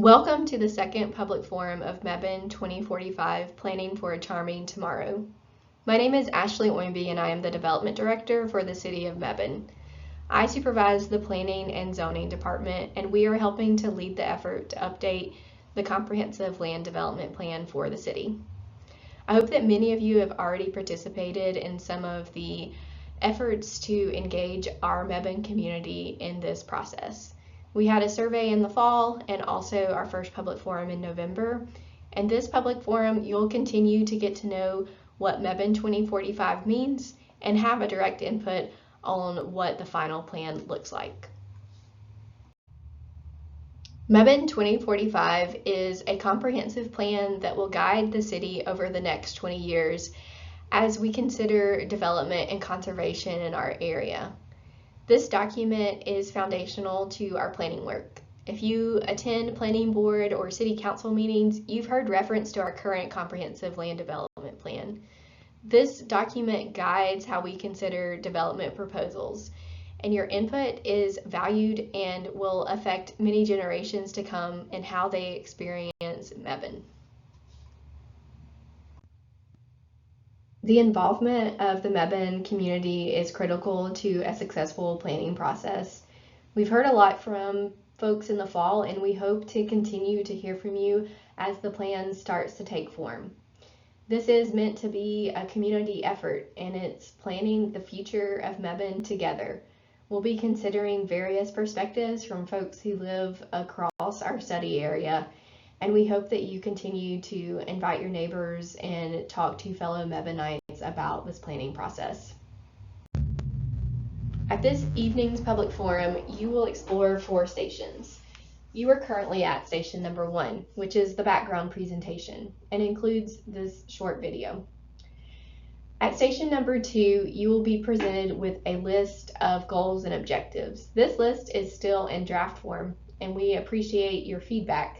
Welcome to the second public forum of Mebane 2045, Planning for a Charming Tomorrow. My name is Ashley Oimby and I am the Development Director for the City of Mebane. I supervise the Planning and Zoning Department, and we are helping to lead the effort to update the Comprehensive Land Development Plan for the city. I hope that many of you have already participated in some of the efforts to engage our Mebane community in this process. We had a survey in the fall and also our first public forum in November. And this public forum, you'll continue to get to know what Mebane 2045 means and have a direct input on what the final plan looks like. Mebane 2045 is a comprehensive plan that will guide the city over the next 20 years as we consider development and conservation in our area. This document is foundational to our planning work. If you attend planning board or city council meetings, you've heard reference to our current comprehensive land development plan. This document guides how we consider development proposals, and your input is valued and will affect many generations to come in how they experience Mebane. The involvement of the Mebane community is critical to a successful planning process. We've heard a lot from folks in the fall, and we hope to continue to hear from you as the plan starts to take form. This is meant to be a community effort, and it's planning the future of Mebane together. We'll be considering various perspectives from folks who live across our study area, and we hope that you continue to invite your neighbors and talk to fellow Mebanites about this planning process. At this evening's public forum, you will explore 4 stations. You are currently at station number 1, which is the background presentation, and includes this short video. At station number 2, you will be presented with a list of goals and objectives. This list is still in draft form, and we appreciate your feedback.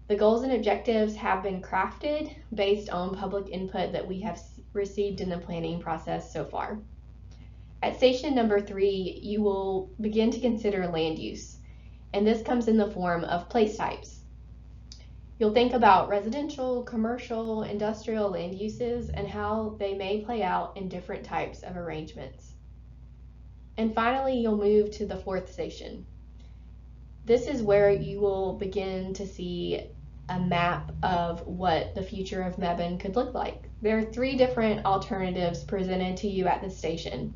The goals and objectives have been crafted based on public input that we have received in the planning process so far. At station number 3, you will begin to consider land use, and this comes in the form of place types. You'll think about residential, commercial, industrial land uses and how they may play out in different types of arrangements. And finally, you'll move to the 4th station. This is where you will begin to see a map of what the future of Mebane could look like. There are 3 different alternatives presented to you at this station.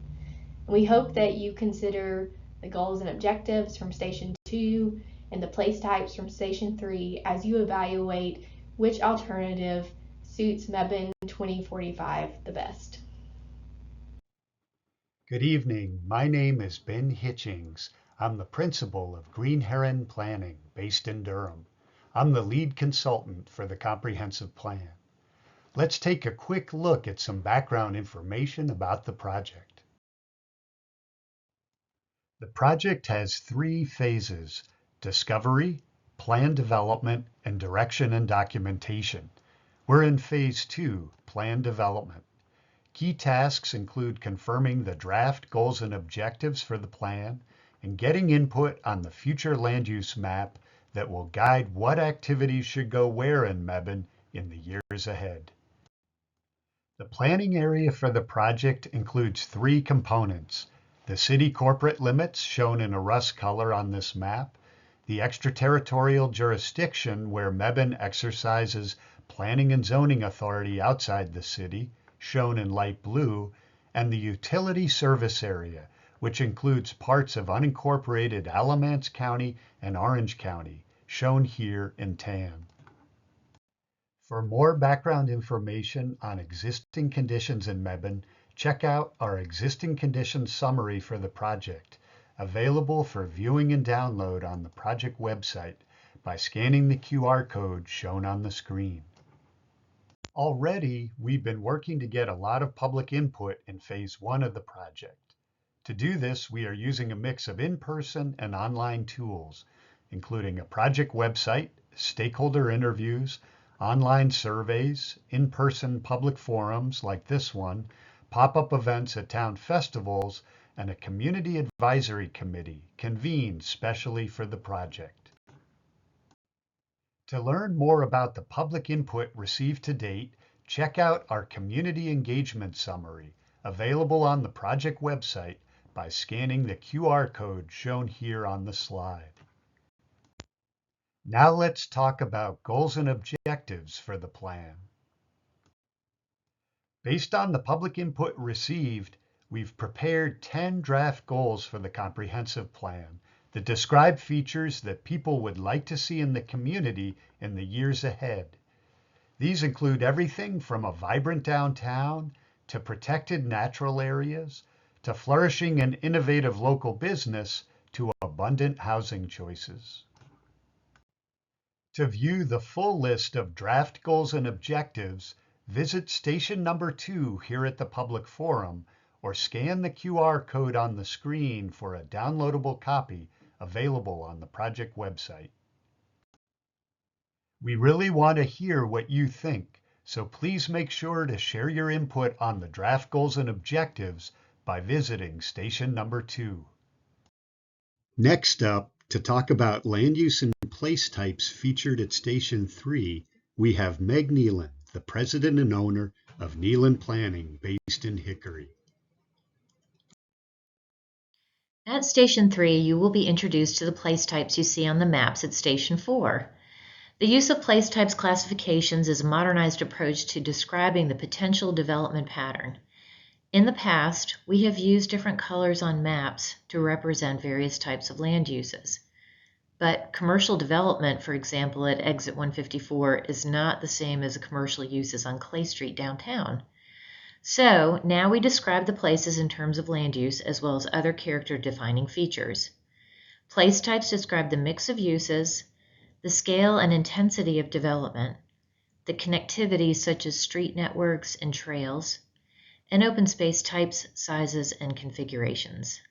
We hope that you consider the goals and objectives from station 2 and the place types from station 3 as you evaluate which alternative suits Mebane 2045 the best. Good evening. My name is Ben Hitchings. I'm the principal of Green Heron Planning, based in Durham. I'm the lead consultant for the comprehensive plan. Let's take a quick look at some background information about the project. The project has 3 phases: discovery, plan development, and direction and documentation. We're in phase 2, plan development. Key tasks include confirming the draft goals and objectives for the plan and getting input on the future land use map that will guide what activities should go where in Mebane in the years ahead. The planning area for the project includes 3 components: the city corporate limits, shown in a rust color on this map, the extraterritorial jurisdiction where Mebane exercises planning and zoning authority outside the city, shown in light blue, and the utility service area, which includes parts of unincorporated Alamance County and Orange County, shown here in tan. For more background information on existing conditions in Mebane, check out our existing conditions summary for the project, available for viewing and download on the project website by scanning the QR code shown on the screen. Already, we've been working to get a lot of public input in phase 1 of the project. To do this, we are using a mix of in-person and online tools, including a project website, stakeholder interviews, online surveys, in-person public forums like this one, pop-up events at town festivals, and a community advisory committee convened specially for the project. To learn more about the public input received to date, check out our Community Engagement Summary, available on the project website by scanning the QR code shown here on the slide. Now let's talk about goals and objectives for the plan. Based on the public input received, we've prepared 10 draft goals for the comprehensive plan that describe features that people would like to see in the community in the years ahead. These include everything from a vibrant downtown to protected natural areas to flourishing and innovative local business to abundant housing choices. To view the full list of draft goals and objectives, visit station number 2 here at the public forum or scan the QR code on the screen for a downloadable copy available on the project website. We really want to hear what you think, so please make sure to share your input on the draft goals and objectives by visiting station number 2. Next up, to talk about land use and place types featured at Station 3, we have Meg Nealon, the president and owner of Nealon Planning, based in Hickory. At Station 3, you will be introduced to the place types you see on the maps at Station 4. The use of place types classifications is a modernized approach to describing the potential development pattern. In the past, we have used different colors on maps to represent various types of land uses. But commercial development, for example, at Exit 154 is not the same as a commercial uses on Clay Street downtown. So now we describe the places in terms of land use as well as other character-defining features. Place types describe the mix of uses, the scale and intensity of development, the connectivity such as street networks and trails, and open space types, sizes, and configurations.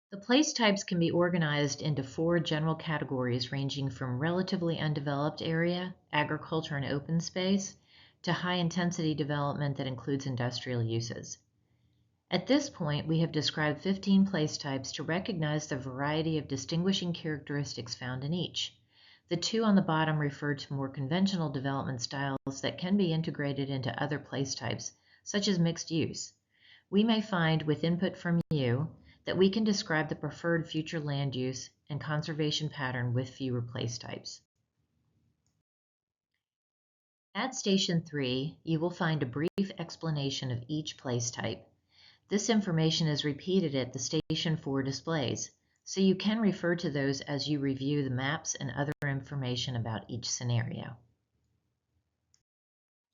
The place types can be organized into 4 general categories ranging from relatively undeveloped area, agriculture and open space, to high-intensity development that includes industrial uses. At this point, we have described 15 place types to recognize the variety of distinguishing characteristics found in each. The 2 on the bottom refer to more conventional development styles that can be integrated into other place types, such as mixed use. We may find, with input from you, that we can describe the preferred future land use and conservation pattern with fewer place types. At Station 3, you will find a brief explanation of each place type. This information is repeated at the Station 4 displays, so you can refer to those as you review the maps and other information about each scenario.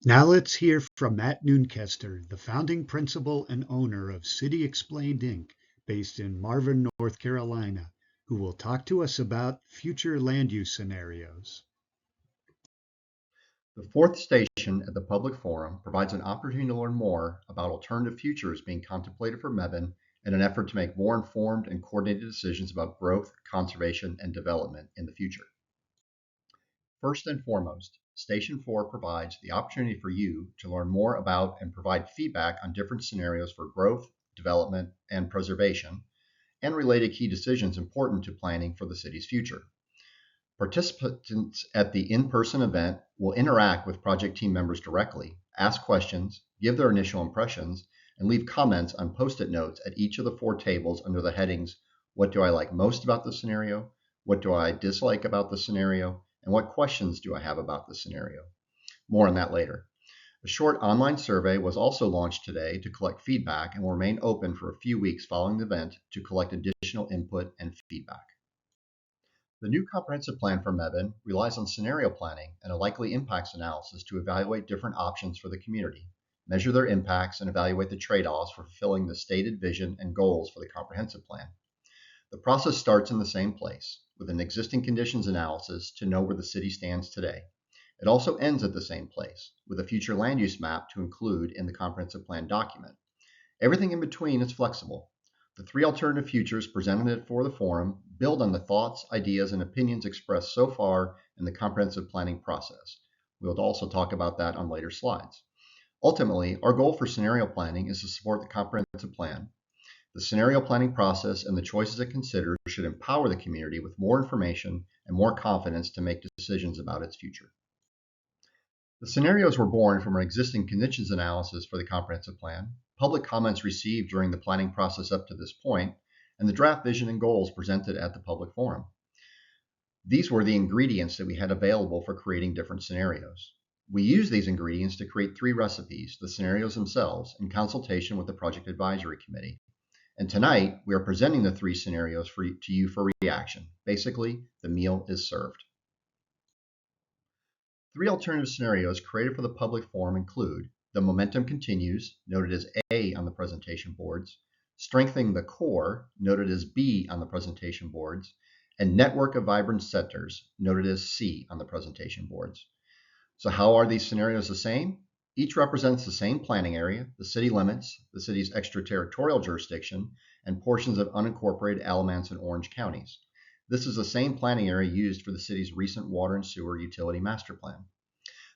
Now let's hear from Matt Noonkester, the founding principal and owner of City Explained Inc., based in Marvin, North Carolina, who will talk to us about future land use scenarios. The 4th station at the public forum provides an opportunity to learn more about alternative futures being contemplated for Mebane in an effort to make more informed and coordinated decisions about growth, conservation, and development in the future. First and foremost, Station 4 provides the opportunity for you to learn more about and provide feedback on different scenarios for growth, development, and preservation, and related key decisions important to planning for the city's future. Participants at the in-person event will interact with project team members directly, ask questions, give their initial impressions, and leave comments on post-it notes at each of the 4 tables under the headings, "What do I like most about the scenario?" "What do I dislike about the scenario?" and "What questions do I have about the scenario?" More on that later. A short online survey was also launched today to collect feedback and will remain open for a few weeks following the event to collect additional input and feedback. The new comprehensive plan for Mebane relies on scenario planning and a likely impacts analysis to evaluate different options for the community, measure their impacts, and evaluate the trade-offs for fulfilling the stated vision and goals for the comprehensive plan. The process starts in the same place, with an existing conditions analysis to know where the city stands today. It also ends at the same place, with a future land use map to include in the comprehensive plan document. Everything in between is flexible. The 3 alternative futures presented for the forum build on the thoughts, ideas, and opinions expressed so far in the comprehensive planning process. We'll also talk about that on later slides. Ultimately, our goal for scenario planning is to support the comprehensive plan, The scenario planning process and the choices it considers should empower the community with more information and more confidence to make decisions about its future. The scenarios were born from an existing conditions analysis for the comprehensive plan, public comments received during the planning process up to this point, and the draft vision and goals presented at the public forum. These were the ingredients that we had available for creating different scenarios. We used these ingredients to create 3 recipes, the scenarios themselves, in consultation with the Project Advisory Committee. And tonight, we are presenting the 3 scenarios to you for reaction. Basically, the meal is served. 3 alternative scenarios created for the public forum include the momentum continues, noted as A on the presentation boards, strengthening the core, noted as B on the presentation boards, and network of vibrant centers, noted as C on the presentation boards. So how are these scenarios the same? Each represents the same planning area, the city limits, the city's extraterritorial jurisdiction, and portions of unincorporated Alamance and Orange counties. This is the same planning area used for the city's recent water and sewer utility master plan.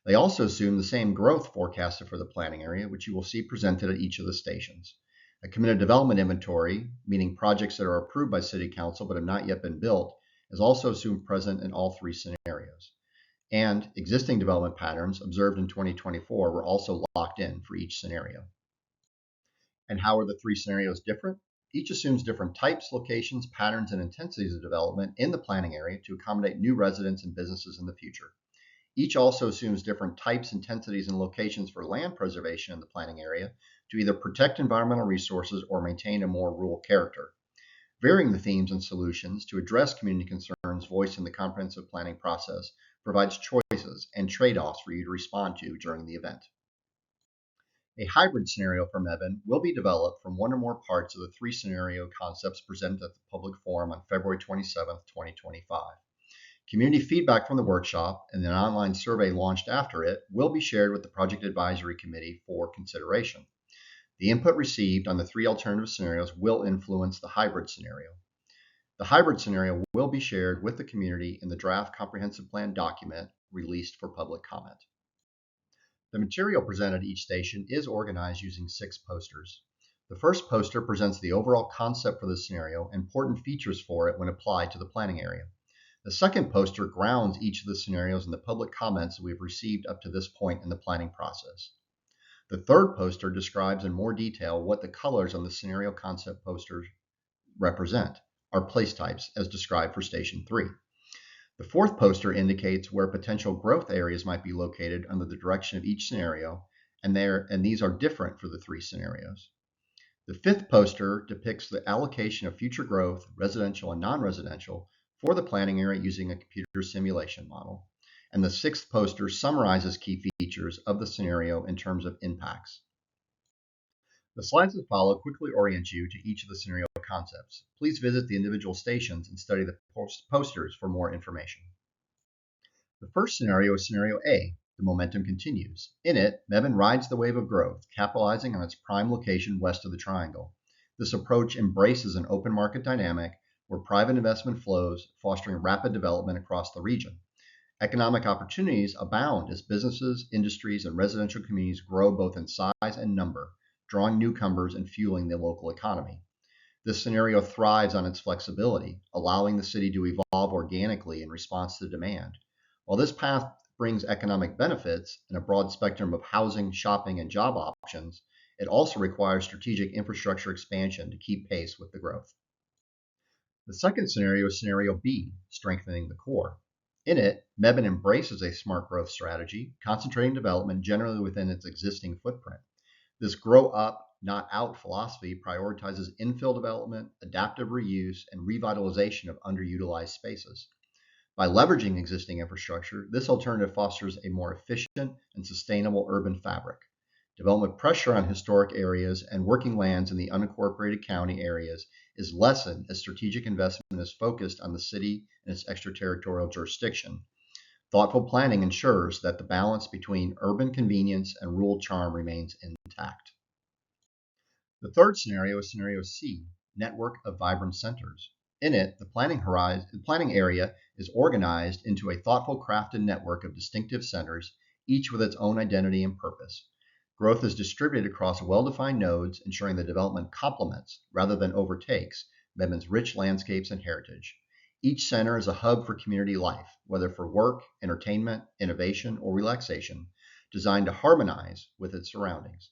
They also assume the same growth forecasted for the planning area, which you will see presented at each of the stations. A committed development inventory, meaning projects that are approved by City Council but have not yet been built, is also assumed present in all 3 scenarios. And existing development patterns observed in 2024 were also locked in for each scenario. And how are the 3 scenarios different? Each assumes different types, locations, patterns, and intensities of development in the planning area to accommodate new residents and businesses in the future. Each also assumes different types, intensities, and locations for land preservation in the planning area to either protect environmental resources or maintain a more rural character. Varying the themes and solutions to address community concerns voiced in the comprehensive planning process provides choices and trade-offs for you to respond to during the event. A hybrid scenario for Mebane will be developed from one or more parts of the 3 scenario concepts presented at the public forum on February 27, 2025. Community feedback from the workshop and an online survey launched after it will be shared with the Project Advisory Committee for consideration. The input received on the 3 alternative scenarios will influence the hybrid scenario. The hybrid scenario will be shared with the community in the draft comprehensive plan document released for public comment. The material presented at each station is organized using 6 posters. The first poster presents the overall concept for the scenario and important features for it when applied to the planning area. The second poster grounds each of the scenarios in the public comments that we have received up to this point in the planning process. The third poster describes in more detail what the colors on the scenario concept posters represent, our place types as described for Station 3. The fourth poster indicates where potential growth areas might be located under the direction of each scenario, and these are different for the 3 scenarios. The fifth poster depicts the allocation of future growth, residential and non-residential, for the planning area using a computer simulation model. And the 6th poster summarizes key features of the scenario in terms of impacts. The slides that follow quickly orient you to each of the scenario concepts. Please visit the individual stations and study the posters for more information. The first scenario is Scenario A, the momentum continues. In it, Mebane rides the wave of growth, capitalizing on its prime location west of the triangle. This approach embraces an open market dynamic where private investment flows, fostering rapid development across the region. Economic opportunities abound as businesses, industries, and residential communities grow both in size and number, drawing newcomers and fueling the local economy. This scenario thrives on its flexibility, allowing the city to evolve organically in response to demand. While this path brings economic benefits and a broad spectrum of housing, shopping, and job options, it also requires strategic infrastructure expansion to keep pace with the growth. The second scenario is Scenario B, strengthening the core. In it, Mebane embraces a smart growth strategy, concentrating development generally within its existing footprint. This grow up, not out philosophy prioritizes infill development, adaptive reuse, and revitalization of underutilized spaces. By leveraging existing infrastructure, this alternative fosters a more efficient and sustainable urban fabric. Development pressure on historic areas and working lands in the unincorporated county areas is lessened as strategic investment is focused on the city and its extraterritorial jurisdiction. Thoughtful planning ensures that the balance between urban convenience and rural charm remains intact. The third scenario is Scenario C, network of vibrant centers. In it, the planning area is organized into a thoughtful crafted network of distinctive centers, each with its own identity and purpose. Growth is distributed across well-defined nodes, ensuring the development complements, rather than overtakes, Mebane's rich landscapes and heritage. Each center is a hub for community life, whether for work, entertainment, innovation, or relaxation, designed to harmonize with its surroundings.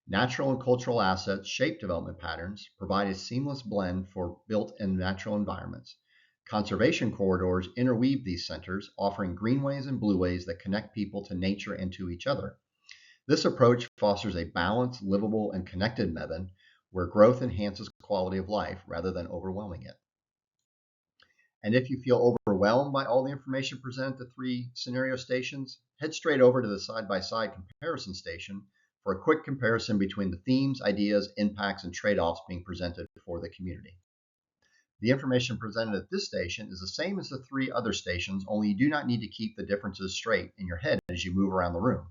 Natural and cultural assets shape development patterns, provide a seamless blend for built in natural environments. Conservation corridors interweave these centers, offering greenways and blueways that connect people to nature and to each other. This approach fosters a balanced, livable, and connected Mebane where growth enhances quality of life rather than overwhelming it. And if you feel overwhelmed by all the information presented at the three scenario stations, head straight over to the side-by-side comparison station for a quick comparison between the themes, ideas, impacts, and trade-offs being presented for the community. The information presented at this station is the same as the three other stations, only you do not need to keep the differences straight in your head as you move around the room.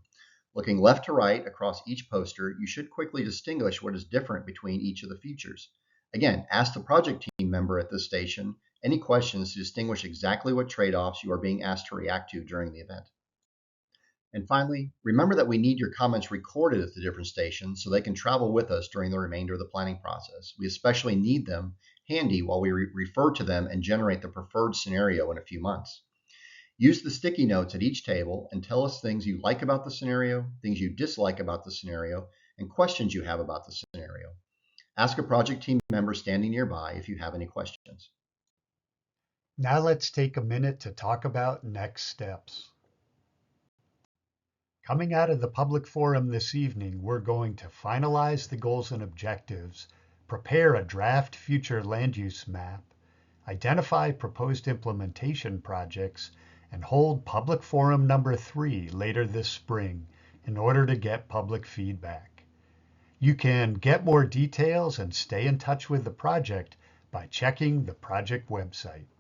Looking left to right across each poster, you should quickly distinguish what is different between each of the features. Again, ask the project team member at this station any questions to distinguish exactly what trade-offs you are being asked to react to during the event. And finally, remember that we need your comments recorded at the different stations so they can travel with us during the remainder of the planning process. We especially need them handy while we refer to them and generate the preferred scenario in a few months. Use the sticky notes at each table and tell us things you like about the scenario, things you dislike about the scenario, and questions you have about the scenario. Ask a project team member standing nearby if you have any questions. Now let's take a minute to talk about next steps. Coming out of the public forum this evening, we're going to finalize the goals and objectives, prepare a draft future land use map, identify proposed implementation projects, and hold public forum number 3 later this spring in order to get public feedback. You can get more details and stay in touch with the project by checking the project website.